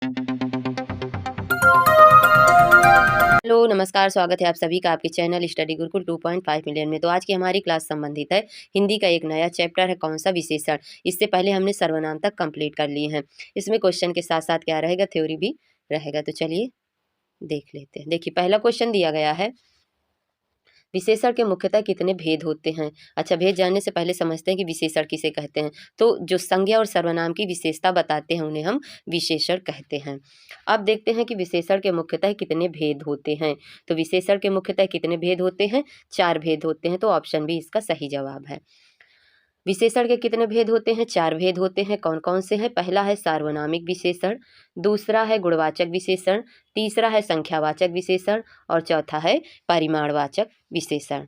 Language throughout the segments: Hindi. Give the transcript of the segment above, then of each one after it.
हेलो, नमस्कार, स्वागत है आप सभी का आपके चैनल स्टडी गुरुकुल 2.5 मिलियन में। तो आज की हमारी क्लास संबंधित है हिंदी का एक नया चैप्टर है कौन सा विशेषण। इससे पहले हमने सर्वनाम तक कंप्लीट कर लिए हैं। इसमें क्वेश्चन के साथ साथ क्या रहेगा, थ्योरी भी रहेगा। तो चलिए देख लेते हैं। देखिए पहला क्वेश्चन दिया गया है, विशेषण के मुख्यतः कितने भेद होते हैं। अच्छा, भेद जानने से पहले समझते हैं कि विशेषण किसे कहते हैं। तो जो संज्ञा और सर्वनाम की विशेषता बताते हैं उन्हें हम विशेषण कहते हैं। अब देखते हैं कि विशेषण के मुख्यतः कितने भेद होते हैं। तो विशेषण के मुख्यतः कितने भेद होते हैं, 4 भेद होते हैं। तो ऑप्शन बी इसका सही जवाब है। विशेषण के कितने भेद होते हैं, 4 भेद होते हैं। कौन कौन से हैं? पहला है सार्वनामिक विशेषण, दूसरा है गुणवाचक विशेषण, तीसरा है संख्यावाचक विशेषण और चौथा है परिमाणवाचक विशेषण।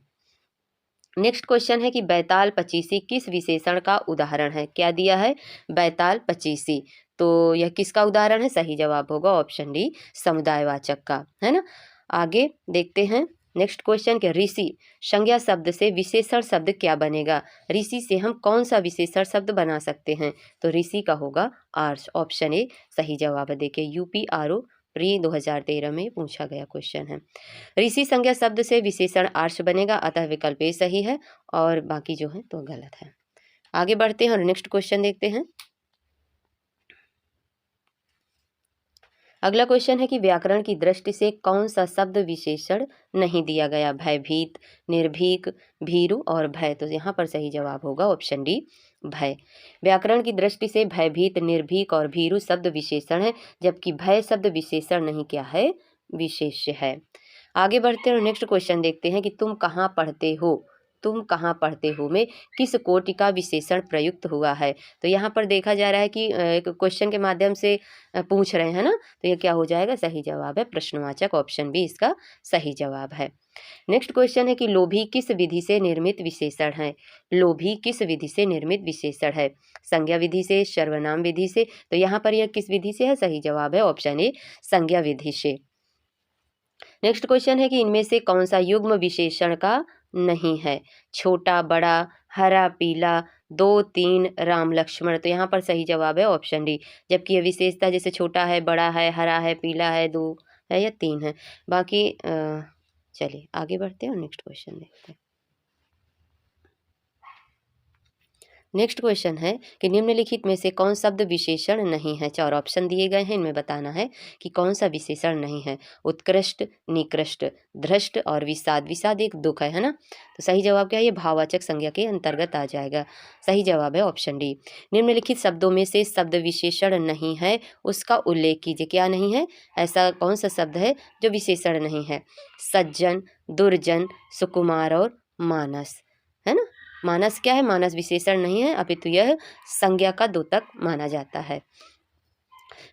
नेक्स्ट क्वेश्चन है कि बैताल पचीसी किस विशेषण का उदाहरण है। क्या दिया है? बैताल पचीसी। तो यह किसका उदाहरण है? सही जवाब होगा ऑप्शन डी, समुदायवाचक का, है ना। आगे देखते हैं नेक्स्ट क्वेश्चन के, ऋषि संज्ञा शब्द से विशेषण शब्द क्या बनेगा। ऋषि से हम कौन सा विशेषण शब्द बना सकते हैं? तो ऋषि का होगा आर्ष, ऑप्शन ए सही जवाब है। देखिए यूपीआरओ प्री 2013 में पूछा गया क्वेश्चन है। ऋषि संज्ञा शब्द से विशेषण आर्ष बनेगा, अतः विकल्प ए सही है और बाकी जो है तो गलत है। आगे बढ़ते हैं और नेक्स्ट क्वेश्चन देखते हैं। अगला क्वेश्चन है कि व्याकरण की दृष्टि से कौन सा शब्द विशेषण नहीं दिया गया। भयभीत, निर्भीक, भीरु और भय। तो यहाँ पर सही जवाब होगा ऑप्शन डी, भय। व्याकरण की दृष्टि से भयभीत, निर्भीक और भीरु शब्द विशेषण है, जबकि भय शब्द विशेषण नहीं, क्या है? विशेष्य है। आगे बढ़ते हैं और नेक्स्ट क्वेश्चन देखते हैं कि तुम कहाँ पढ़ते हो। तुम कहाँ पढ़ते हो में किस कोटि का विशेषण प्रयुक्त हुआ है। तो यहाँ पर देखा जा रहा है कि एक क्वेश्चन के माध्यम से पूछ रहे हैं ना, तो ये क्या हो जाएगा? सही जवाब है प्रश्नवाचक, ऑप्शन बी इसका सही जवाब है। नेक्स्ट क्वेश्चन है कि लोभी किस विधि से निर्मित विशेषण है। लोभी किस विधि से निर्मित विशेषण है? संज्ञा विधि से, सर्वनाम विधि से। तो यहाँ पर यह किस विधि से है? सही जवाब है ऑप्शन ए, संज्ञा विधि से। नेक्स्ट क्वेश्चन है कि इनमें से कौन सा युग्म विशेषण का नहीं है। छोटा, बड़ा, हरा, पीला, 2, 3, राम, लक्ष्मण। तो यहाँ पर सही जवाब है ऑप्शन डी, जबकि ये विशेषता जैसे छोटा है, बड़ा है, हरा है, पीला है, 2 है या 3 है। बाकी चलिए आगे बढ़ते हैं और नेक्स्ट क्वेश्चन देखते हैं। नेक्स्ट क्वेश्चन है कि निम्नलिखित में से कौन शब्द विशेषण नहीं है। 4 ऑप्शन दिए गए हैं, इनमें बताना है कि कौन सा विशेषण नहीं है। उत्कृष्ट, निकृष्ट, धृष्ट और विषाद। विषाद एक दुख है ना। तो सही जवाब क्या है? ये भाववाचक संज्ञा के अंतर्गत आ जाएगा। सही जवाब है ऑप्शन डी। निम्नलिखित शब्दों में से शब्द विशेषण नहीं है, उसका उल्लेख कीजिए। क्या नहीं है? ऐसा कौन सा शब्द है जो विशेषण नहीं है? सज्जन, दुर्जन, सुकुमार और मानस, है ना। मानस क्या है? मानस विशेषण नहीं है, अपितु यह संज्ञा का द्योतक माना जाता है।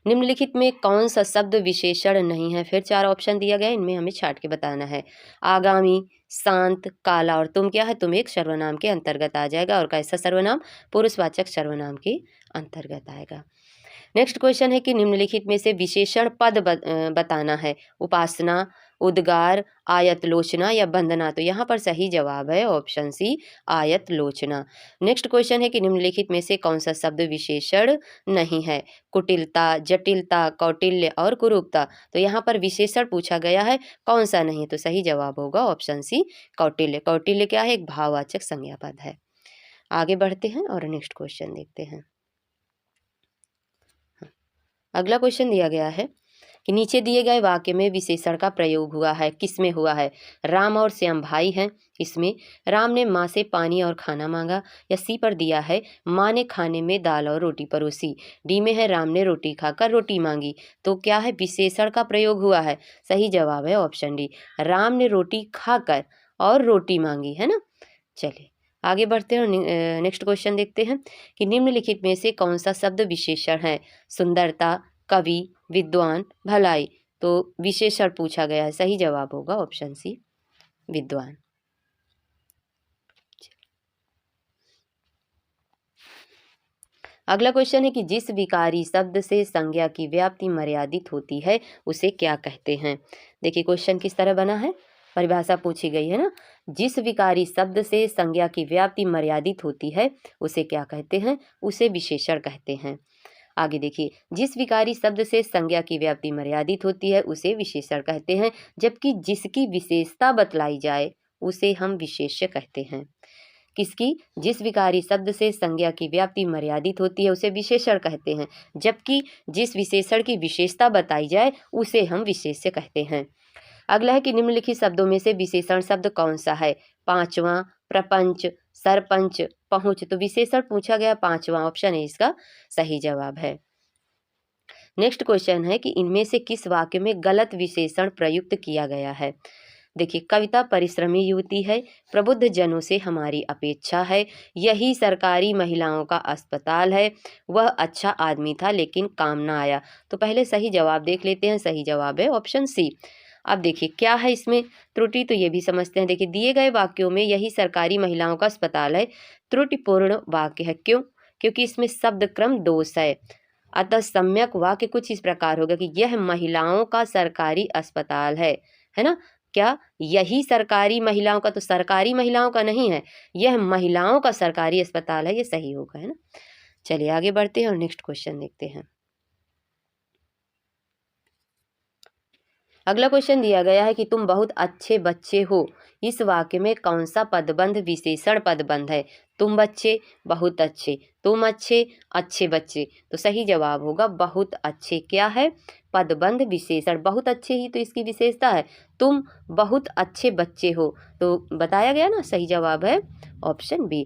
निम्नलिखित में कौन सा शब्द विशेषण नहीं है। फिर 4 ऑप्शन दिया गया, इनमें हमें छाट के बताना है। आगामी, शांत, काला और तुम। क्या है? तुम एक सर्वनाम के अंतर्गत आ जाएगा। और कैसा सर्वनाम? पुरुषवाचक सर्वनाम के अंतर्गत आएगा। नेक्स्ट क्वेश्चन है कि निम्नलिखित में से विशेषण पद बताना है। उपासना, उद्गार, आयतलोचना या वंदना। तो यहाँ पर सही जवाब है ऑप्शन सी, आयतलोचना। नेक्स्ट क्वेश्चन है कि निम्नलिखित में से कौन सा शब्द विशेषण नहीं है। कुटिलता, जटिलता, कौटिल्य और कुरूपता। तो यहाँ पर विशेषण पूछा गया है, कौन सा नहीं है। तो सही जवाब होगा ऑप्शन सी, कौटिल्य। कौटिल्य क्या है? एक भाववाचक संज्ञा पद है। आगे बढ़ते हैं और नेक्स्ट क्वेश्चन देखते हैं। अगला क्वेश्चन दिया गया है कि नीचे दिए गए वाक्य में विशेषण का प्रयोग हुआ है, किसमें हुआ है। राम और श्याम भाई हैं, इसमें राम ने माँ से पानी और खाना मांगा। या सी पर दिया है माँ ने खाने में दाल और रोटी परोसी। डी में है राम ने रोटी खाकर रोटी मांगी। तो क्या है? विशेषण का प्रयोग हुआ है। सही जवाब है ऑप्शन डी, राम ने रोटी खाकर और रोटी मांगी, है ना। चलिए आगे बढ़ते हैं और नेक्स्ट क्वेश्चन देखते हैं कि निम्नलिखित में से कौन सा शब्द विशेषण है। सुंदरता, कवि, विद्वान, भलाई। तो विशेषण पूछा गया है, सही जवाब होगा ऑप्शन सी, विद्वान। अगला क्वेश्चन है कि जिस विकारी शब्द से संज्ञा की व्याप्ति मर्यादित होती है उसे क्या कहते हैं। देखिए क्वेश्चन किस तरह बना है, परिभाषा पूछी गई है ना। जिस विकारी शब्द से संज्ञा की व्याप्ति मर्यादित होती है उसे क्या कहते हैं? उसे विशेषण कहते हैं। आगे देखिए, जिस विकारी शब्द से संज्ञा की व्याप्ति मर्यादित होती है उसे विशेषण कहते हैं, जबकि जिसकी विशेषता बतलाई जाए उसे हम विशेष्य कहते हैं। किसकी? जिस विकारी शब्द से संज्ञा की व्याप्ति मर्यादित होती है उसे विशेषण कहते हैं, जबकि जिस विशेषण की विशेषता बताई जाए उसे हम विशेष्य कहते हैं। अगला है कि निम्नलिखित शब्दों में से विशेषण शब्द कौन सा है? पांचवा, प्रपंच, सरपंच, पहुंच। तो विशेषण पूछा गया पांचवा, ऑप्शन ए इसका सही जवाब है। नेक्स्ट क्वेश्चन है कि इनमें से किस वाक्य में गलत विशेषण प्रयुक्त किया गया है? देखिए, कविता परिश्रमी युवती है, प्रबुद्ध जनों से हमारी अपेक्षा है, यही सरकारी महिलाओं का अस्पताल है, वह अच्छा आदमी था लेकिन काम ना आया। तो पहले सही जवाब देख लेते हैं। सही जवाब है ऑप्शन सी। अब देखिए क्या है इसमें त्रुटि, तो ये भी समझते हैं। देखिए, दिए गए वाक्यों में यही सरकारी महिलाओं का अस्पताल है त्रुटिपूर्ण वाक्य है। क्यों? क्योंकि इसमें शब्द क्रम दोष है। अतः सम्यक वाक्य कुछ इस प्रकार होगा कि यह महिलाओं का सरकारी अस्पताल है ना। क्या? यही सरकारी महिलाओं का, तो सरकारी महिलाओं का नहीं है, यह महिलाओं का सरकारी अस्पताल है, ये सही होगा, है ना। चलिए आगे बढ़ते हैं और नेक्स्ट क्वेश्चन देखते हैं। अगला क्वेश्चन दिया गया है कि तुम बहुत अच्छे बच्चे हो। इस वाक्य में कौन सा पदबंध विशेषण पदबंध है? तुम बच्चे, बहुत अच्छे, तुम अच्छे, अच्छे बच्चे। तो सही जवाब होगा बहुत अच्छे। क्या है? पदबंध विशेषण। बहुत अच्छे ही तो इसकी विशेषता है। तुम बहुत अच्छे बच्चे हो, तो बताया गया ना, सही जवाब है ऑप्शन बी।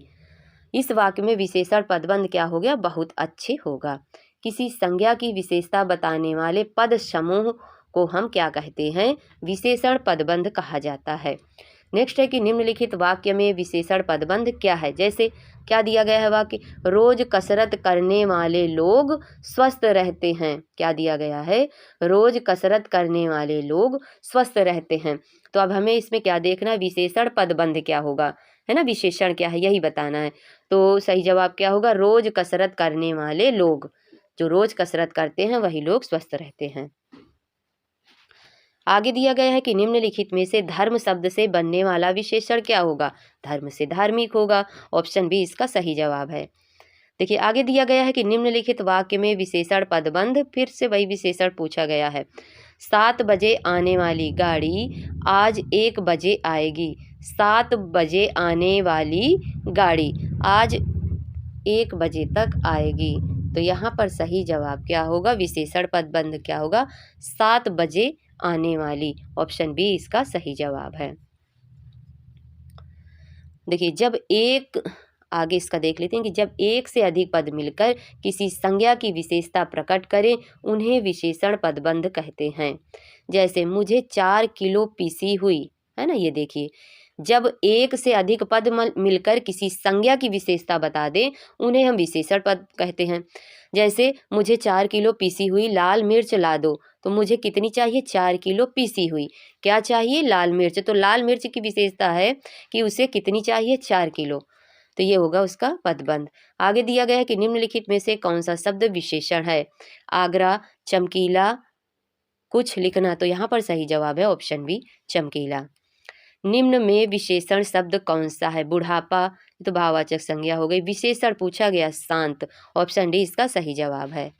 इस वाक्य में विशेषण पदबंध क्या हो गया? बहुत अच्छे होगा। किसी संज्ञा की विशेषता बताने वाले पद समूह को हम क्या कहते हैं? विशेषण पदबंध कहा जाता है। नेक्स्ट है कि निम्नलिखित वाक्य में विशेषण पदबंध क्या है? जैसे क्या दिया गया है वाक्य? रोज कसरत करने वाले लोग स्वस्थ रहते हैं। क्या दिया गया है? रोज कसरत करने वाले लोग स्वस्थ रहते हैं। तो अब हमें इसमें क्या देखना है? विशेषण पदबंध क्या होगा, है ना, विशेषण क्या है यही बताना है। तो सही जवाब क्या होगा? रोज कसरत करने वाले लोग। जो रोज कसरत करते हैं वही लोग स्वस्थ रहते हैं। आगे दिया गया है कि निम्नलिखित में से धर्म शब्द से बनने वाला विशेषण क्या होगा? धर्म से धार्मिक होगा। ऑप्शन बी इसका सही जवाब है। देखिए आगे दिया गया है कि निम्नलिखित वाक्य में विशेषण पदबंध, फिर से वही विशेषण पूछा गया है। 7 बजे आने वाली गाड़ी आज 1 बजे आएगी। 7 बजे आने वाली गाड़ी आज 1 बजे तक आएगी। तो यहाँ पर सही जवाब क्या होगा? विशेषण पदबंध क्या होगा? 7 बजे आने वाली। ऑप्शन बी इसका सही जवाब है। देखिए जब एक, आगे इसका देख लेते हैं कि जब एक से अधिक पद मिलकर किसी संज्ञा की विशेषता प्रकट करें उन्हें विशेषण पदबंध कहते हैं। जैसे मुझे 4 किलो पीसी हुई, है ना। ये देखिए जब एक से अधिक पद मिलकर किसी संज्ञा की विशेषता बता दें उन्हें हम विशेषण पद कहते हैं। जैसे मुझे 4 किलो पीसी हुई लाल मिर्च ला दो, तो मुझे कितनी चाहिए? 4 किलो पीसी हुई। क्या चाहिए? लाल मिर्च। तो लाल मिर्च की विशेषता है कि उसे कितनी चाहिए? 4 किलो। तो ये होगा उसका पदबंध। आगे दिया गया है कि निम्नलिखित में से कौन सा शब्द विशेषण है? आगरा, चमकीला, कुछ लिखना। तो यहाँ पर सही जवाब है ऑप्शन बी चमकीला। निम्न में विशेषण शब्द कौन सा है? बुढ़ापा, तो भाववाचक संज्ञा हो गई। विशेषण पूछा गया शांत। ऑप्शन डी इसका सही जवाब है।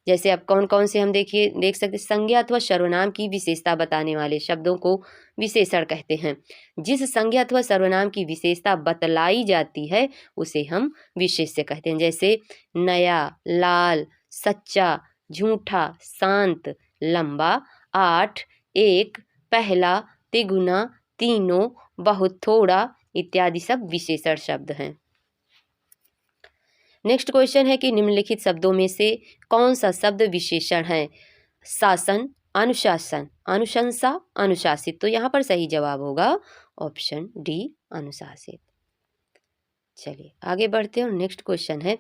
जैसे अब कौन कौन से हम देख सकते, संज्ञा अथवा सर्वनाम की विशेषता बताने वाले शब्दों को विशेषण कहते हैं। जिस संज्ञा अथवा सर्वनाम की विशेषता बतलाई जाती है उसे हम विशेष्य कहते हैं। जैसे नया, लाल, सच्चा, झूठा, शांत, लंबा, 8, 1, पहला, तिगुना, तीनों, बहुत थोड़ा इत्यादि सब विशेषण शब्द हैं। नेक्स्ट क्वेश्चन है कि निम्नलिखित शब्दों में से कौन सा शब्द विशेषण है? शासन, अनुशासन, अनुशंसा, अनुशासित। तो यहाँ पर सही जवाब होगा ऑप्शन डी अनुशासित। चलिए आगे बढ़ते हैं और नेक्स्ट क्वेश्चन है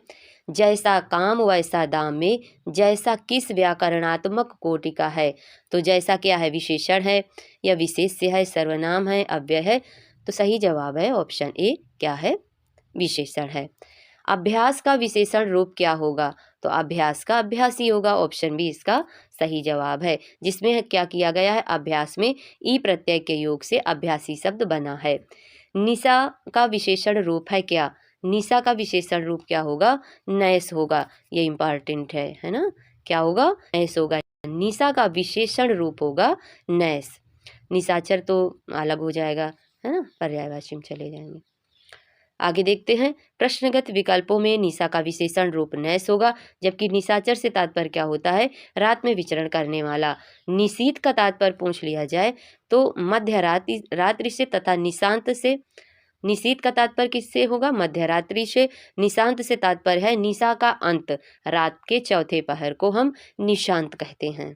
जैसा काम वैसा दाम में जैसा किस व्याकरणात्मक कोटि का है? तो जैसा क्या है? विशेषण है या विशेष्य है, सर्वनाम है, अव्यय है? तो सही जवाब है ऑप्शन ए क्या है? विशेषण है। अभ्यास का विशेषण रूप क्या होगा? तो अभ्यास का अभ्यास ही होगा। ऑप्शन बी इसका सही जवाब है। जिसमें क्या किया गया है? अभ्यास में ई प्रत्यय के योग से अभ्यासी शब्द बना है। निशा का विशेषण रूप है क्या? निशा का विशेषण रूप क्या होगा? नैस होगा। ये इम्पॉर्टेंट है ना? क्या होगा? नैस होगा। निशा का विशेषण रूप होगा नैस। निशाचर तो अलग हो जाएगा, है ना, पर्यायवाची में चले जाएंगे। आगे देखते हैं, प्रश्नगत विकल्पों में निशा का विशेषण रूप नैस होगा, जबकि निशाचर से तात्पर्य क्या होता है? रात में विचरण करने वाला। निशीथ का तात्पर्य पूछ लिया जाए तो मध्य रात्रि से तथा निशांत से। निशीथ का तात्पर्य किससे होगा? मध्य रात्रि से। निशांत से तात्पर्य है निशा का अंत, रात के चौथे पहर को हम निशांत कहते हैं।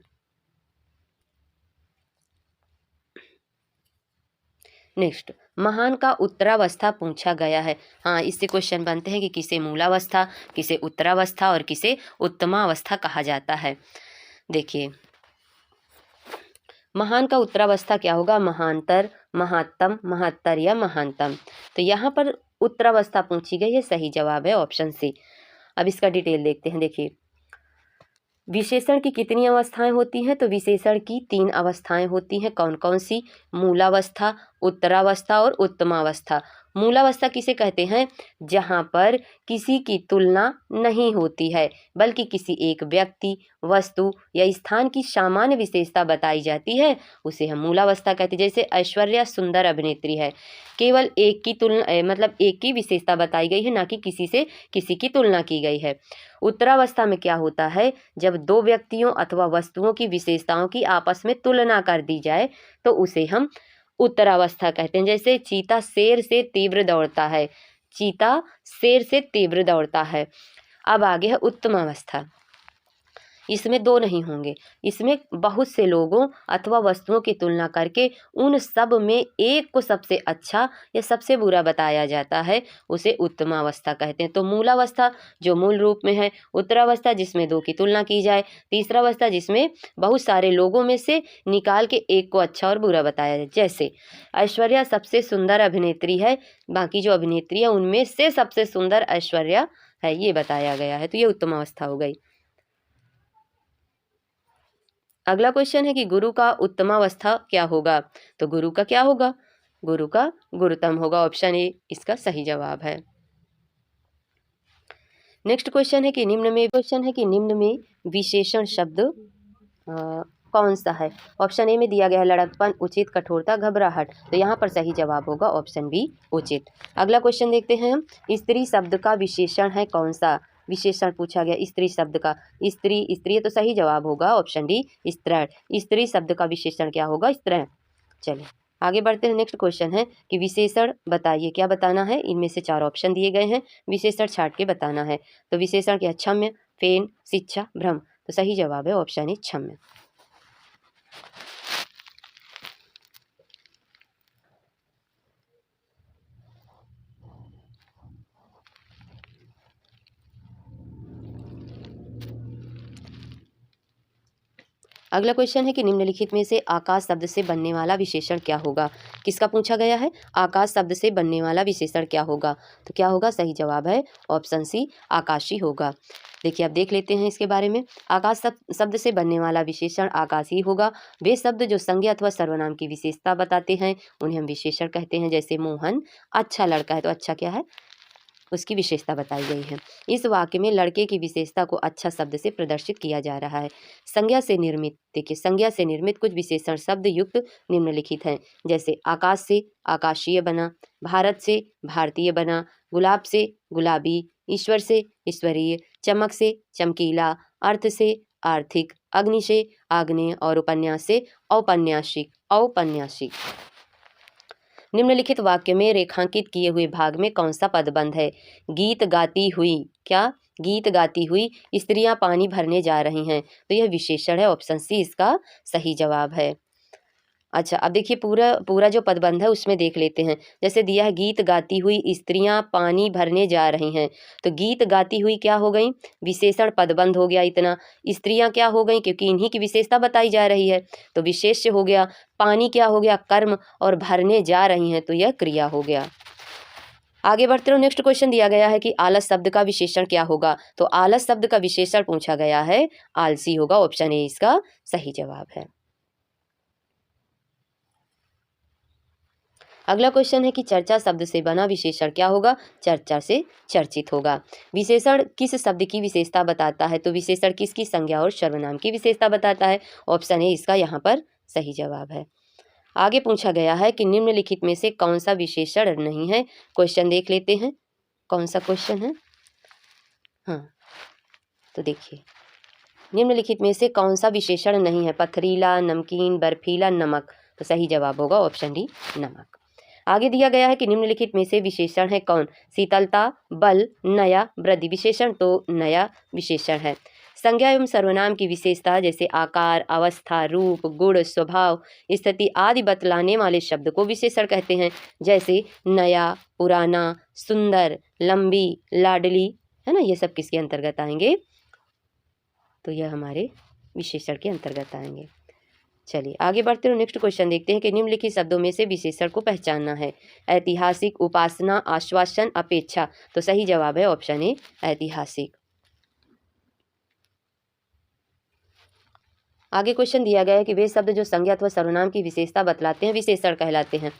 नेक्स्ट, महान का उत्तरावस्था पूछा गया है। हाँ, इससे क्वेश्चन बनते हैं कि किसे मूलावस्था, किसे उत्तरावस्था और किसे उत्तमावस्था कहा जाता है। देखिए, महान का उत्तरावस्था क्या होगा? महांतर, महात्तम, महत्तर या महानतम। तो यहाँ पर उत्तरावस्था पूछी गई है, सही जवाब है ऑप्शन सी। अब इसका डिटेल देखते हैं। देखिए, विशेषण की कितनी अवस्थाएं होती हैं? तो विशेषण की 3 अवस्थाएं होती हैं। कौन कौन सी? मूलावस्था, उत्तरावस्था और उत्तमावस्था। मूलावस्था किसे कहते हैं? जहां पर किसी की तुलना नहीं होती है, बल्कि किसी एक व्यक्ति, वस्तु या स्थान की सामान्य विशेषता बताई जाती है, उसे हम मूलावस्था कहते हैं। जैसे ऐश्वर्या सुंदर अभिनेत्री है, केवल एक की तुलना, मतलब एक की विशेषता बताई गई है, ना कि किसी से किसी की तुलना की गई है। उत्तरावस्था में क्या होता है? जब 2 व्यक्तियों अथवा वस्तुओं की विशेषताओं की आपस में तुलना कर दी जाए तो उसे हम उत्तरावस्था कहते हैं। जैसे चीता शेर से तीव्र दौड़ता है, चीता शेर से तीव्र दौड़ता है। अब आगे है उत्तमावस्था। इसमें 2 नहीं होंगे, इसमें बहुत से लोगों अथवा वस्तुओं की तुलना करके उन सब में एक को सबसे अच्छा या सबसे बुरा बताया जाता है, उसे उत्तमावस्था कहते हैं। तो मूलावस्था जो मूल रूप में है, उत्तरावस्था जिसमें 2 की तुलना की जाए, तीसरा अवस्था जिसमें बहुत सारे लोगों में से निकाल के एक को अच्छा और बुरा बताया जाए। जैसे ऐश्वर्या सबसे सुंदर अभिनेत्री है, बाकी जो अभिनेत्री है उनमें से सबसे सुंदर ऐश्वर्या है, ये बताया गया है, तो ये उत्तमावस्था हो गई। अगला क्वेश्चन है कि गुरु का उत्तमावस्था क्या होगा? तो गुरु का क्या होगा? गुरु का गुरुतम होगा। ऑप्शन ए इसका सही जवाब है। नेक्स्ट क्वेश्चन है कि निम्न में विशेषण शब्द कौन सा है? ऑप्शन ए में दिया गया है लड़कपन, उचित, कठोरता, घबराहट। तो यहाँ पर सही जवाब होगा ऑप्शन बी, उचित। अगला क्वेश्चन देखते हैं हम, स्त्री शब्द का विशेषण है कौन सा? विशेषण पूछा गया स्त्री शब्द का। स्त्री, स्त्री तो सही जवाब होगा ऑप्शन डी, स्त्रीण। स्त्री शब्द का विशेषण क्या होगा? स्त्रीण। चलिए आगे बढ़ते हैं। नेक्स्ट क्वेश्चन है कि विशेषण बताइए, क्या बताना है? इनमें से 4 ऑप्शन दिए गए हैं, विशेषण छाट के बताना है। तो विशेषण क्या? क्षम्य, फेन, शिक्षा, भ्रम। तो सही जवाब है ऑप्शन ए, क्षम्य। अगला क्वेश्चन है कि निम्नलिखित में से आकाश शब्द से बनने वाला विशेषण क्या होगा? किसका पूछा गया है? आकाश शब्द से बनने वाला विशेषण क्या होगा? तो क्या होगा? सही जवाब है ऑप्शन सी, आकाशी होगा। देखिए अब देख लेते हैं इसके बारे में। आकाश शब्द से बनने वाला विशेषण आकाशी होगा। वे शब्द जो संज्ञा अथवा सर्वनाम की विशेषता बताते हैं उन्हें हम विशेषण कहते हैं। जैसे मोहन अच्छा लड़का है, तो अच्छा क्या है? उसकी विशेषता बताई गई है। इस वाक्य में लड़के की विशेषता को अच्छा शब्द से प्रदर्शित किया जा रहा है। संज्ञा से निर्मित, देखिए संज्ञा से निर्मित कुछ विशेषण शब्द युक्त निम्नलिखित हैं। जैसे आकाश से आकाशीय बना, भारत से भारतीय बना, गुलाब से गुलाबी, ईश्वर से ईश्वरीय, चमक से चमकीला, अर्थ से आर्थिक, अग्नि से आग्नेय और उपन्यास से औपन्यासिक, औपन्यासिक। निम्नलिखित वाक्य में रेखांकित किए हुए भाग में कौन सा पदबंध है? गीत गाती हुई, क्या? गीत गाती हुई स्त्रियां पानी भरने जा रही हैं। तो यह विशेषण है, ऑप्शन सी इसका सही जवाब है। अच्छा अब देखिए पूरा जो पदबंध है उसमें देख लेते हैं। जैसे दिया है गीत गाती हुई स्त्रियां पानी भरने जा रही हैं, तो गीत गाती हुई क्या हो गई? विशेषण पदबंध हो गया इतना। स्त्रियां क्या हो गई? क्योंकि इन्हीं की विशेषता बताई जा रही है, तो विशेष्य हो गया। पानी क्या हो गया? कर्म, और भरने जा रही हैं तो यह क्रिया हो गया। आगे बढ़ते रहो। नेक्स्ट क्वेश्चन दिया गया है कि आलस शब्द का विशेषण क्या होगा? तो आलस शब्द का विशेषण पूछा गया है, आलसी होगा। ऑप्शन ए इसका सही जवाब है। अगला क्वेश्चन है कि चर्चा शब्द से बना विशेषण क्या होगा? चर्चा से चर्चित होगा। विशेषण किस शब्द की विशेषता बताता है? तो विशेषण किसकी संज्ञा और सर्वनाम की विशेषता बताता है? ऑप्शन ए इसका यहाँ पर सही जवाब है। आगे पूछा गया है कि निम्नलिखित में से कौन सा विशेषण नहीं है? क्वेश्चन देख लेते हैं, कौन सा क्वेश्चन है। हाँ, तो देखिए, निम्नलिखित में से कौन सा विशेषण नहीं है? पथरीला, नमकीन, बर्फीला, नमक। तो सही जवाब होगा ऑप्शन डी, नमक। आगे दिया गया है कि निम्नलिखित में से विशेषण है कौन? शीतलता, बल, नया, वृद्धि। विशेषण तो नया विशेषण है। संज्ञा एवं सर्वनाम की विशेषता जैसे आकार, अवस्था, रूप, गुण, स्वभाव, स्थिति आदि बतलाने वाले शब्द को विशेषण कहते हैं। जैसे नया, पुराना, सुंदर, लंबी, लाडली, है ना, ये सब किसके अंतर्गत आएंगे? तो यह हमारे विशेषण के अंतर्गत आएंगे। चलिए आगे बढ़ते हुए नेक्स्ट क्वेश्चन देखते हैं कि निम्नलिखित शब्दों में से विशेषण को पहचानना है। ऐतिहासिक, उपासना, आश्वासन, अपेक्षा। तो सही जवाब है ऑप्शन ए, ऐतिहासिक। आगे क्वेश्चन दिया गया है कि वे शब्द जो संज्ञा अथवा सर्वनाम की विशेषता बतलाते हैं विशेषण कहलाते हैं।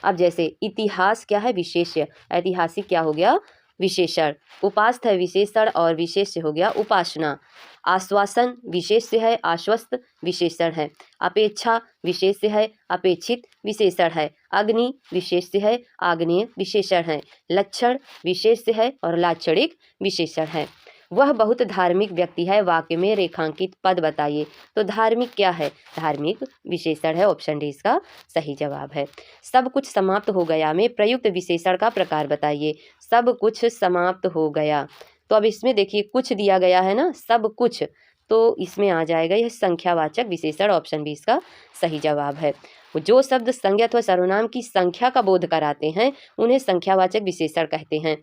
अब जैसे इतिहास क्या है? विशेष्य। ऐतिहासिक क्या हो गया? विशेषण। उपास्त है विशेषण और विशेष्य हो गया उपासना। आश्वासन विशेष्य है, आश्वस्त विशेषण है। अपेक्षा विशेष्य है, अपेक्षित विशेषण है। अग्नि विशेष्य है, आग्नेय विशेषण है। लक्षण विशेष्य है और लाक्षणिक विशेषण है। वह बहुत धार्मिक व्यक्ति है, वाक्य में रेखांकित पद बताइए। तो धार्मिक क्या है? धार्मिक विशेषण है, ऑप्शन डी इसका सही जवाब है। सब कुछ समाप्त हो गया में प्रयुक्त विशेषण का प्रकार बताइए। सब कुछ समाप्त हो गया, तो अब इसमें देखिए कुछ दिया गया है ना, सब कुछ, तो इसमें आ जाएगा यह संख्यावाचक विशेषण, ऑप्शन बी इसका सही जवाब है। जो शब्द संज्ञा अथवा सर्वनाम की संख्या का बोध कराते हैं उन्हें संख्यावाचक विशेषण कहते हैं।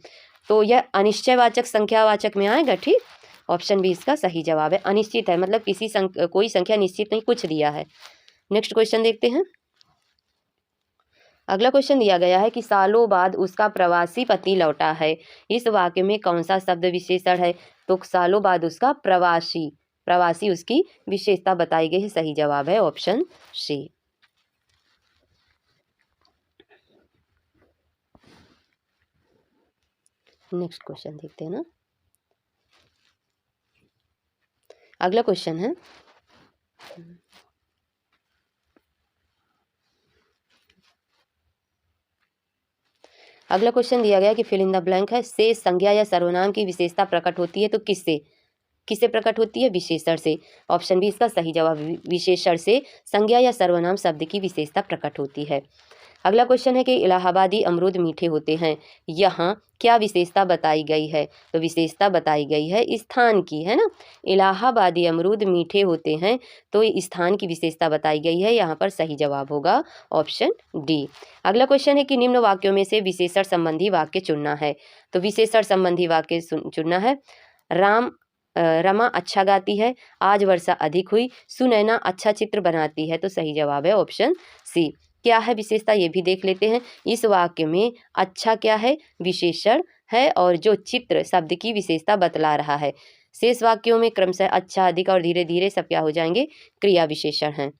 तो यह अनिश्चयवाचक संख्यावाचक में आएगा, ठीक। ऑप्शन बी इसका सही जवाब है। अनिश्चित है मतलब कोई संख्या निश्चित नहीं, कुछ दिया है। नेक्स्ट क्वेश्चन देखते हैं। अगला क्वेश्चन दिया गया है कि सालों बाद उसका प्रवासी पति लौटा है। इस वाक्य में कौन सा शब्द विशेषण है? तो सालों बाद उसका प्रवासी, प्रवासी उसकी विशेषता बताई गई है। सही जवाब है ऑप्शन सी। नेक्स्ट क्वेश्चन देखते हैं ना। अगला क्वेश्चन है अगला क्वेश्चन दिया गया कि फिल इन द ब्लैंक है। से संज्ञा या सर्वनाम की विशेषता प्रकट होती है तो किससे? किससे प्रकट होती है? विशेषण से। ऑप्शन बी इसका सही जवाब। विशेषण से संज्ञा या सर्वनाम शब्द की विशेषता प्रकट होती है। अगला क्वेश्चन है कि इलाहाबादी अमरूद मीठे होते हैं, यहाँ क्या विशेषता बताई गई है? तो विशेषता बताई गई है स्थान की, है ना। इलाहाबादी अमरूद मीठे होते हैं तो स्थान की विशेषता बताई गई है, यहाँ पर सही जवाब होगा ऑप्शन डी। अगला क्वेश्चन है कि निम्न वाक्यों में से विशेषण संबंधी वाक्य चुनना है। तो विशेषण संबंधी वाक्य चुनना है। रमा अच्छा गाती है, आज वर्षा अधिक हुई, सुनैना अच्छा चित्र बनाती है। तो सही जवाब है ऑप्शन सी। क्या है विशेषता ये भी देख लेते हैं। इस वाक्य में अच्छा क्या है? विशेषण है और जो चित्र शब्द की विशेषता बतला रहा है। शेष वाक्यों में क्रमशः अच्छा, अधिक और धीरे धीरे सब क्या हो जाएंगे? क्रिया विशेषण हैं।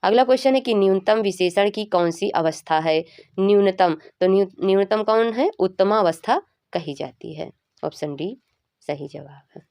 अगला क्वेश्चन है कि न्यूनतम विशेषण की कौन सी अवस्था है? न्यूनतम, तो न्यूनतम कौन है? उत्तम अवस्था कही जाती है। ऑप्शन डी सही जवाब है।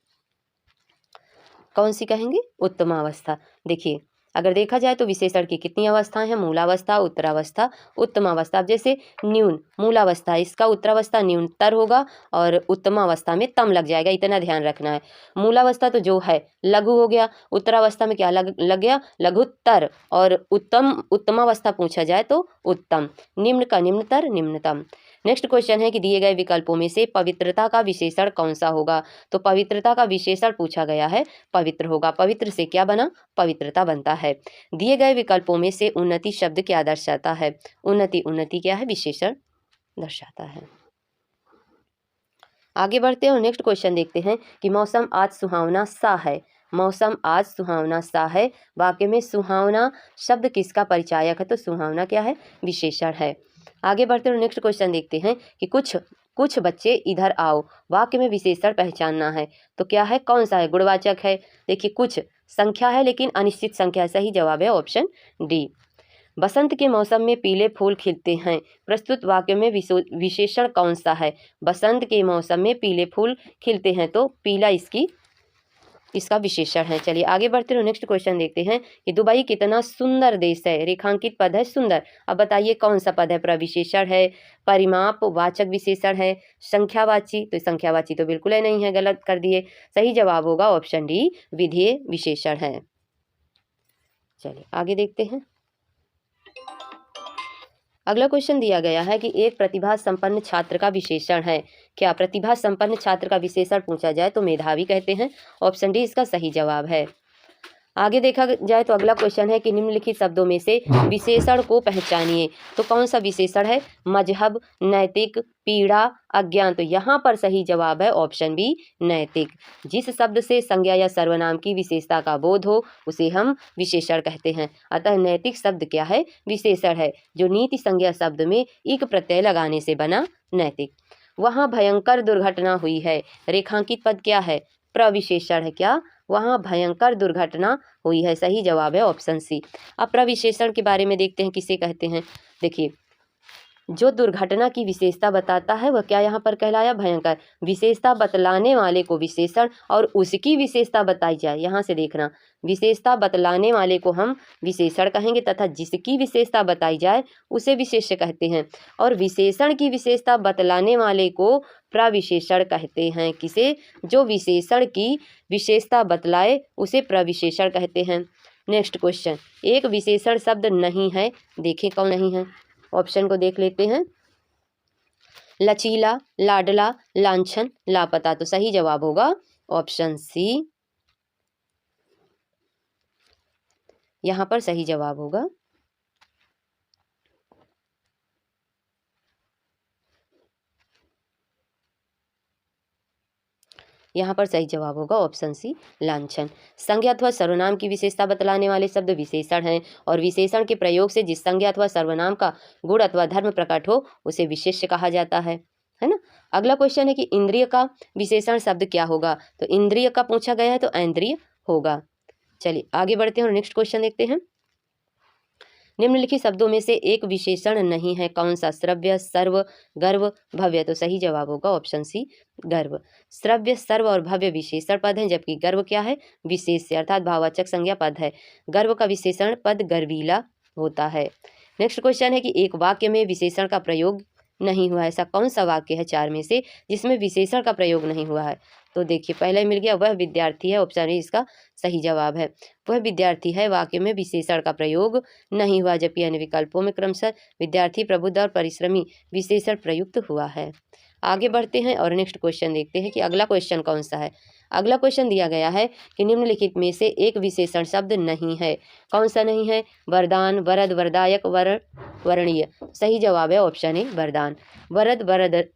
कौन सी कहेंगे? उत्तम अवस्था। देखिए अगर देखा जाए तो विशेषण की कितनी अवस्थाएं हैं? मूलावस्था, उत्तरावस्था, उत्तम अवस्था। अब जैसे न्यून मूलावस्था, इसका उत्तरावस्था न्यूनतर होगा और उत्तम अवस्था में तम लग जाएगा, इतना ध्यान रखना है। मूलावस्था तो जो है लघु हो गया, उत्तरावस्था में क्या लग गया? लघुत्तर। और उत्तमावस्था पूछा जाए तो उत्तम, निम्न का निम्नतर, निम्नतम। नेक्स्ट क्वेश्चन है कि दिए गए विकल्पों में से पवित्रता का विशेषण कौन सा होगा? तो पवित्रता का विशेषण पूछा गया है, पवित्र होगा। पवित्र से क्या बना? पवित्रता बनता है। दिए गए विकल्पों में से उन्नति शब्द क्या दर्शाता है? उन्नति क्या है? विशेषण दर्शाता है। आगे बढ़ते हैं और नेक्स्ट क्वेश्चन देखते हैं कि मौसम आज सुहावना सा है। मौसम आज सुहावना सा है, वाक्य में सुहावना शब्द किसका परिचायक है? तो सुहावना क्या है? विशेषण है। आगे बढ़ते हैं नेक्स्ट क्वेश्चन देखते हैं कि कुछ बच्चे इधर आओ, वाक्य में विशेषण पहचानना है। तो क्या है? कौन सा है? गुणवाचक है। देखिए कुछ संख्या है लेकिन अनिश्चित संख्या, सही जवाब है ऑप्शन डी। बसंत के मौसम में पीले फूल खिलते हैं, प्रस्तुत वाक्य में विशेषण कौन सा है? बसंत के मौसम में पीले फूल खिलते हैं, तो पीला इसका विशेषण है। चलिए आगे बढ़ते हैं, नेक्स्ट क्वेश्चन देखते हैं कि दुबई कितना सुंदर देश है। रेखांकित पद है सुंदर। अब बताइए कौन सा पद है? प्रविशेषण है, परिमाप वाचक विशेषण है, संख्यावाची? तो संख्यावाची तो बिल्कुल ही नहीं है, गलत कर दिए। सही जवाब होगा ऑप्शन डी, विधेय विशेषण है। चलिए आगे देखते हैं। अगला क्वेश्चन दिया गया है कि एक प्रतिभा संपन्न छात्र का विशेषण है। क्या प्रतिभा संपन्न छात्र का विशेषण पूछा जाए तो मेधावी कहते हैं। ऑप्शन डी इसका सही जवाब है। आगे देखा जाए तो अगला क्वेश्चन है कि निम्नलिखित शब्दों में से विशेषण को पहचानिए। तो कौन सा विशेषण है? मजहब, नैतिक, पीड़ा, अज्ञान? तो यहाँ पर सही जवाब है ऑप्शन बी, नैतिक। जिस शब्द से संज्ञा या सर्वनाम की विशेषता का बोध हो उसे हम विशेषण कहते हैं। अतः नैतिक शब्द क्या है? विशेषण है, जो नीति संज्ञा शब्द में इक प्रत्यय लगाने से बना नैतिक। वहाँ भयंकर दुर्घटना हुई है। रेखांकित पद क्या है? प्रविशेषण है। क्या? वहाँ भयंकर दुर्घटना हुई है। सही जवाब है ऑप्शन सी। अब प्रविशेषण के बारे में देखते हैं किसे कहते हैं। देखिए, जो दुर्घटना की विशेषता बताता है वह क्या यहाँ पर कहलाया? भयंकर। विशेषता बतलाने वाले को विशेषण और उसकी विशेषता बताई जाए, यहाँ से देखना, विशेषता बतलाने वाले को हम विशेषण कहेंगे तथा जिसकी विशेषता बताई जाए उसे विशेष्य कहते हैं। और विशेषण की विशेषता बतलाने वाले को प्रविशेषण कहते हैं। किसे? जो विशेषण की विशेषता बतलाए उसे प्रविशेषण कहते हैं। नेक्स्ट क्वेश्चन, एक विशेषण शब्द नहीं है, देखें कौन नहीं है। ऑप्शन को देख लेते हैं। लचीला, लाडला, लांछन, लापता? तो सही जवाब होगा ऑप्शन सी, यहाँ पर सही जवाब होगा। यहाँ पर सही जवाब होगा ऑप्शन सी, लांछन। संज्ञा अथवा सर्वनाम की विशेषता बतलाने वाले शब्द विशेषण हैं और विशेषण के प्रयोग से जिस संज्ञा अथवा सर्वनाम का गुण अथवा धर्म प्रकट हो उसे विशेष्य कहा जाता है ना। अगला क्वेश्चन है कि इंद्रिय का विशेषण शब्द क्या होगा। तो इंद्रिय का पूछा गया है तो ऐन्द्रिय होगा। चलिए आगे बढ़ते हैं और नेक्स्ट क्वेश्चन देखते हैं। निम्नलिखित शब्दों में से एक विशेषण नहीं है, कौन सा? श्रव्य, सर्व, गर्व, भव्य? तो सही जवाब होगा ऑप्शन सी, गर्व। श्रव्य, सर्व और भव्य विशेषण पद हैं, जबकि गर्व क्या है? विशेष्य अर्थात भाववाचक संज्ञा पद है। गर्व का विशेषण पद गर्वीला होता है। नेक्स्ट क्वेश्चन है कि एक वाक्य में विशेषण का प्रयोग नहीं हुआ है, ऐसा कौन सा वाक्य है चार में से जिसमें विशेषण का प्रयोग नहीं हुआ है। तो देखिए पहले मिल गया, वह विद्यार्थी है, ऑप्शन ए इसका सही जवाब है। वह विद्यार्थी है वाक्य में विशेषण का प्रयोग नहीं हुआ, जबकि अन्य विकल्पों में क्रमशः विद्यार्थी, प्रबुद्ध और परिश्रमी विशेषण प्रयुक्त हुआ है। आगे बढ़ते हैं और नेक्स्ट क्वेश्चन देखते हैं कि अगला क्वेश्चन कौन सा है। अगला क्वेश्चन दिया गया है कि निम्नलिखित में से एक विशेषण शब्द नहीं है, कौन सा नहीं है? वरदान, वरद, वरदायक, वर्णीय? सही जवाब है ऑप्शन ए, वरदान। वरद,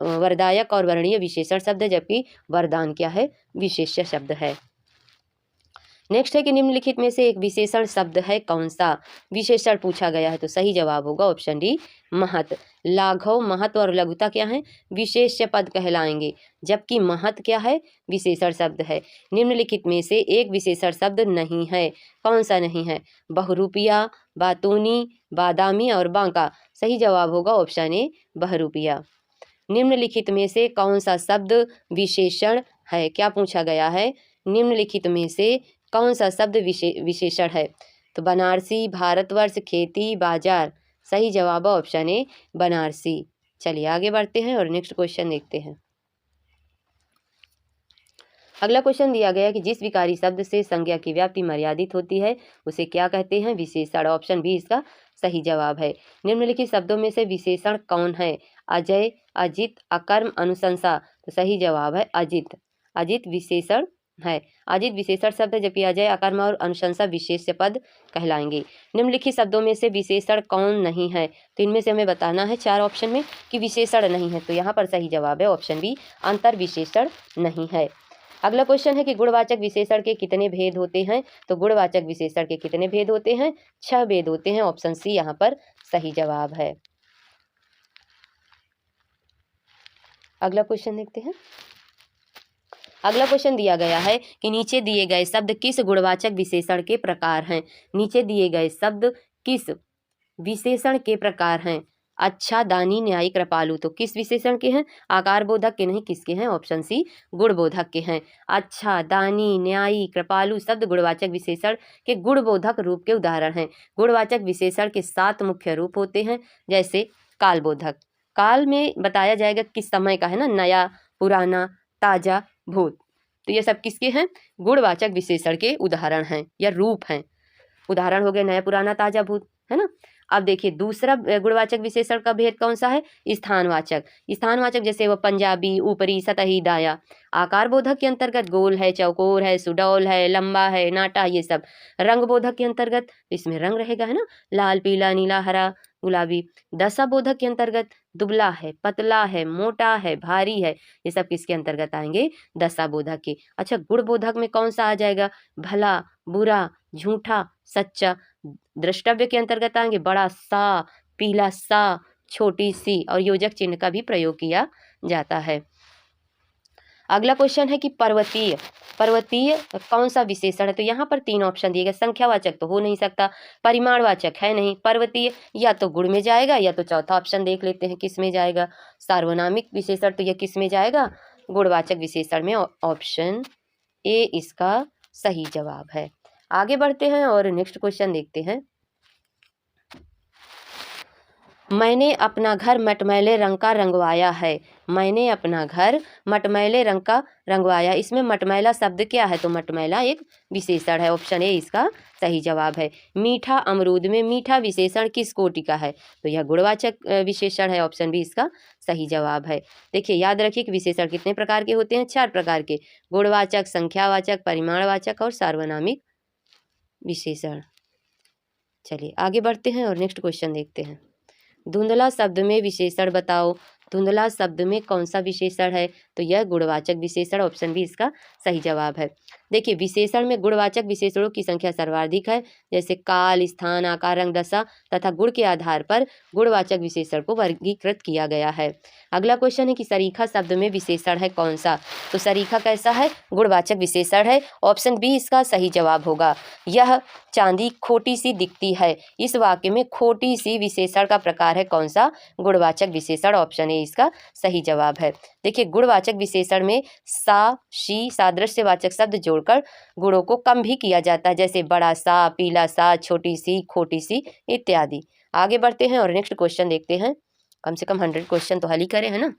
वरदायक और वर्णीय विशेषण शब्द है, जबकि वरदान क्या है? विशेष्य शब्द है। नेक्स्ट है कि निम्नलिखित में से एक विशेषण शब्द है, कौन सा? विशेषण पूछा गया है तो सही जवाब होगा ऑप्शन डी, महत। लाघव, महत्व और लघुता क्या है? विशेष्य पद कहलाएंगे, जबकि महत क्या है? विशेषण शब्द है। निम्नलिखित में से एक विशेषण शब्द नहीं है, कौन सा नहीं है? बहुरूपिया, बातूनी, बादामी और बांका? सही जवाब होगा ऑप्शन ए, बहुरूपिया। निम्नलिखित में से कौन सा शब्द विशेषण है? क्या पूछा गया है? निम्नलिखित में से कौन सा शब्द विशेषण है? तो बनारसी, भारतवर्ष, खेती, बाजार? सही जवाब है ऑप्शन ए, बनारसी। चलिए आगे बढ़ते हैं और नेक्स्ट क्वेश्चन देखते हैं। अगला क्वेश्चन दिया गया कि जिस विकारी शब्द से संज्ञा की व्याप्ति मर्यादित होती है उसे क्या कहते हैं? विशेषण। ऑप्शन बी इसका सही जवाब है। निम्नलिखित शब्दों में से विशेषण कौन है? अजय, अजित, अकर्म, अनुशंसा? तो सही जवाब है अजित। अजित विशेषण है। अजित विशेषण शब्द है, जबकि अजय, अकर्म और अनुशंसा विशेष्य पद कहलाएंगे। निम्नलिखित शब्दों में से विशेषण कौन नहीं है? तो इनमें से हमें बताना है चार ऑप्शन में कि विशेषण नहीं है, तो यहाँ पर सही जवाब है ऑप्शन बी, अंतर विशेषण नहीं है। अगला क्वेश्चन है कि गुणवाचक विशेषण के कितने भेद होते हैं? तो गुणवाचक विशेषण के कितने भेद होते हैं? 6 भेद होते हैं। ऑप्शन सी यहाँ पर सही जवाब है। अगला क्वेश्चन देखते हैं। अगला क्वेश्चन दिया गया है कि नीचे दिए गए शब्द किस गुणवाचक विशेषण के प्रकार हैं? नीचे दिए गए शब्द किस विशेषण के प्रकार हैं। अच्छा, दानी, न्यायी, कृपालु तो किस विशेषण के हैं? आकार बोधक के नहीं, किसके हैं? ऑप्शन सी, गुणबोधक के हैं। अच्छा, दानी, न्यायी, कृपालु शब्द गुणवाचक विशेषण के गुणबोधक रूप के उदाहरण हैं। गुणवाचक विशेषण के 7 मुख्य रूप होते हैं, जैसे कालबोधक। काल में बताया जाएगा किस समय का है ना, नया, पुराना, ताजा, भूत। तो ये सब किसके हैं? गुणवाचक विशेषण के उदाहरण हैं या रूप हैं। उदाहरण हो गए नया, पुराना, ताजा, भूत, है ना। अब देखिए दूसरा गुणवाचक विशेषण का भेद कौन सा है? स्थानवाचक। स्थानवाचक जैसे वो पंजाबी, ऊपरी, सतही, दाया। आकार बोधक के अंतर्गत गोल है, चौकोर है, सुडौल है, लंबा है, नाटा, ये सब। रंग बोधक के अंतर्गत इसमें रंग रहेगा, है ना, लाल, पीला, नीला, हरा, गुलाबी। दशा बोधक के अंतर्गत दुबला है, पतला है, मोटा है, भारी है, ये सब किसके अंतर्गत आएंगे? दशा बोधक के। अच्छा, गुण बोधक में कौन सा आ जाएगा? भला, बुरा, झूठा, सच्चा। द्रष्टव्य के अंतर्गत आएंगे बड़ा सा, पीला सा, छोटी सी, और योजक चिन्ह का भी प्रयोग किया जाता है। अगला क्वेश्चन है कि पर्वतीय, पर्वतीय कौन सा विशेषण है? तो यहाँ पर 3 ऑप्शन दिए गए। संख्यावाचक तो हो नहीं सकता, परिमाणवाचक है नहीं, पर्वतीय या तो गुण में जाएगा या तो चौथा ऑप्शन देख लेते हैं किस में जाएगा, सार्वनामिक विशेषण। तो यह किस में जाएगा? गुणवाचक विशेषण में। ऑप्शन ए इसका सही जवाब है। आगे बढ़ते हैं और नेक्स्ट क्वेश्चन देखते हैं। मैंने अपना घर मटमैले रंग का रंगवाया है। मैंने अपना घर मटमैले रंग का रंगवाया। इसमें मटमैला शब्द क्या है? तो मटमैला एक विशेषण है। ऑप्शन ए इसका सही जवाब है। मीठा अमरूद में मीठा विशेषण किस कोटि का है? तो यह गुणवाचक विशेषण है। ऑप्शन बी इसका सही जवाब है। देखिए याद रखिए कि विशेषण कितने प्रकार के होते हैं? 4 प्रकार के। गुणवाचक, संख्यावाचक, परिमाणवाचक और सार्वनामिक विशेषण। चलिए आगे बढ़ते हैं और नेक्स्ट क्वेश्चन देखते हैं। धुंधला शब्द में विशेषण बताओ। धुंधला शब्द में कौन सा विशेषण है? तो यह गुणवाचक विशेषण। ऑप्शन बी इसका सही जवाब है। देखिए विशेषण में गुणवाचक विशेषणों की संख्या सर्वाधिक है, जैसे काल, स्थान, आकार, रंग, दशा तथा गुण के आधार पर गुणवाचक विशेषण को वर्गीकृत किया गया है। अगला क्वेश्चन है कि सरीखा शब्द में विशेषण है कौन सा? तो सरीखा कैसा है? गुणवाचक विशेषण है। ऑप्शन बी इसका सही जवाब होगा। यह चांदी खोटी सी दिखती है। इस वाक्य में खोटी सी विशेषण का प्रकार है कौन सा? गुणवाचक विशेषण। ऑप्शन ए इसका सही जवाब है। देखिए गुणवाचक विशेषण में सा, शी, सादृश्यवाचक शब्द जोड़कर गुणों को कम भी किया जाता है, जैसे बड़ा सा, पीला सा, छोटी सी, खोटी सी इत्यादि। आगे बढ़ते हैं और नेक्स्ट क्वेश्चन देखते हैं। कम से कम 100 क्वेश्चन तो हल ही करें, है ना।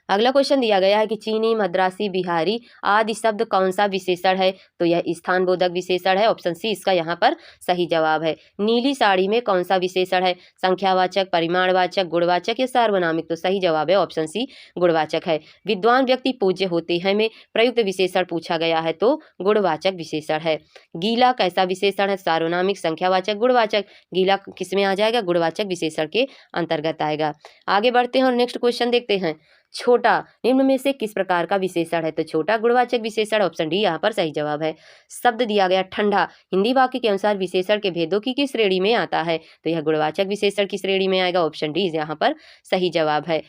अगला क्वेश्चन दिया गया है कि चीनी, मद्रासी, बिहारी आदि शब्द कौन सा विशेषण है? तो यह स्थान बोधक विशेषण है। ऑप्शन सी इसका यहाँ पर सही जवाब है। नीली साड़ी में कौन सा विशेषण है? संख्यावाचक, परिमाणवाचक, गुणवाचक या सार्वनामिक? तो सही जवाब है ऑप्शन सी गुणवाचक है। विद्वान व्यक्ति पूज्य होते हैं में प्रयुक्त विशेषण पूछा गया है तो गुणवाचक विशेषण है। गीला कैसा विशेषण है? सार्वनामिक, संख्यावाचक, गुणवाचक। गीला किसमें आ जाएगा? गुणवाचक विशेषण के अंतर्गत आएगा। आगे बढ़ते हैं और नेक्स्ट क्वेश्चन देखते हैं। छोटा निम्न में से किस प्रकार का विशेषण है? तो छोटा गुणवाचक विशेषण। ऑप्शन डी यहाँ पर सही जवाब है। शब्द दिया गया ठंडा, हिंदी वाक्य के अनुसार विशेषण के भेदों की किस श्रेणी में आता है? तो यह गुणवाचक विशेषण की श्रेणी में आएगा। ऑप्शन डी यहाँ पर सही जवाब है।